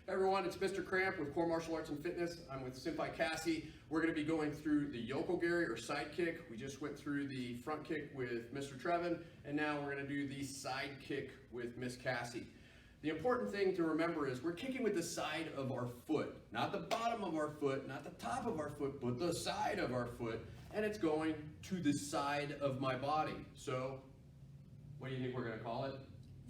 Hey everyone, it's Mr. Cramp with Core Martial Arts and Fitness. I'm with Senpai Cassie. We're going to be going through the Yoko Geri or side kick. We just went through the front kick with Mr. Trevin, and now we're going to do the side kick with Miss Cassie. The important thing to remember is we're kicking with the side of our foot, not the bottom of our foot, not the top of our foot, but the side of our foot, and it's going to the side of my body. So, what do you think we're going to call it?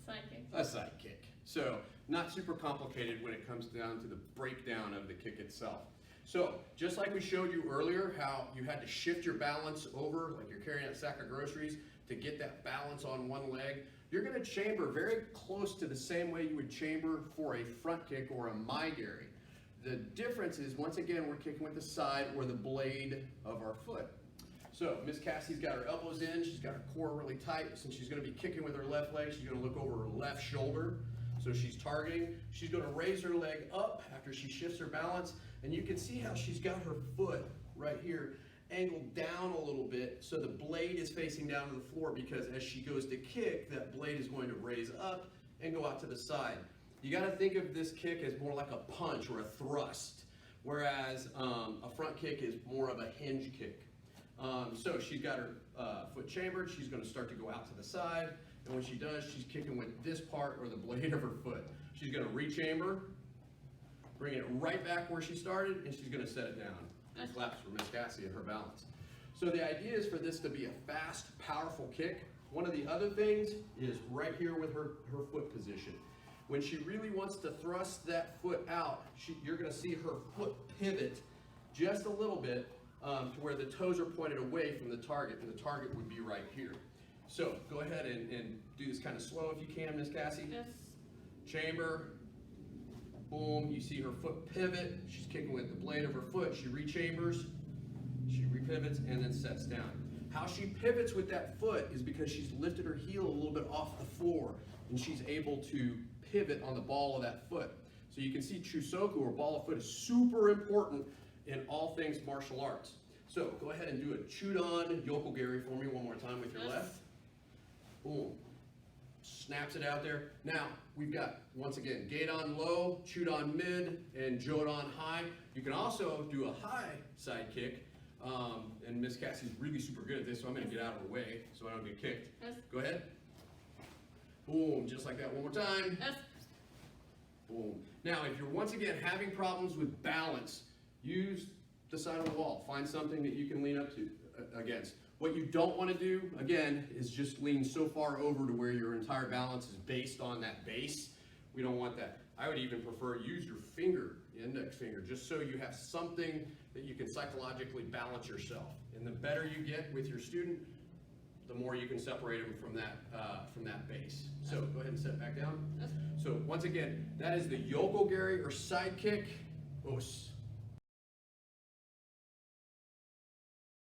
Side kick. A side kick. So, not super complicated when it comes down to the breakdown of the kick itself. So, just like we showed you earlier, how you had to shift your balance over, like you're carrying a sack of groceries, to get that balance on one leg, you're going to chamber very close to the same way you would chamber for a front kick or a mai-geri. The difference is, once again, we're kicking with the side or the blade of our foot. So, Miss Cassie's got her elbows in, she's got her core really tight. Since she's going to be kicking with her left leg, she's going to look over her left shoulder. So she's targeting, she's going to raise her leg up after she shifts her balance, and you can see how she's got her foot right here angled down a little bit so the blade is facing down to the floor, because as she goes to kick, that blade is going to raise up and go out to the side. You got to think of this kick as more like a punch or a thrust, whereas a front kick is more of a hinge kick. So she's got her foot chambered, she's going to start to go out to the side, and when she does, she's kicking with this part or the blade of her foot. She's going to rechamber, bring it right back where she started, and she's going to set it down. And claps for Miss Cassie and her balance. So the idea is for this to be a fast, powerful kick. One of the other things is right here with her foot position. When she really wants to thrust that foot out, you're going to see her foot pivot just a little bit to where the toes are pointed away from the target, and the target would be right here. So go ahead and do this kind of slow if you can, Miss Cassie. Yes. Chamber. Boom, you see her foot pivot. She's kicking with the blade of her foot. She rechambers, she repivots, and then sets down. How she pivots with that foot is because she's lifted her heel a little bit off the floor, and she's able to pivot on the ball of that foot. So you can see Chusoku, or ball of foot, is super important in all things martial arts. So go ahead and do a Chudan Yoko Geri for me one more time with your left. Boom. Snaps it out there. Now, we've got, once again, Jodan low, Chudan mid, and Jodan high. You can also do a high side kick, and Miss Cassie's really super good at this, so I'm going to get out of her way so I don't get kicked. Yes. Go ahead. Boom, just like that one more time. Yes. Boom. Now, if you're once again having problems with balance, use the side of the wall. Find something that you can lean up to against. What you don't want to do, again, is just lean so far over to where your entire balance is based on that base. We don't want that. I would even prefer use your finger, index finger, just so you have something that you can psychologically balance yourself. And the better you get with your student, the more you can separate them from that base. So go ahead and set it back down. So once again, that is the Yoko Geri or side kick.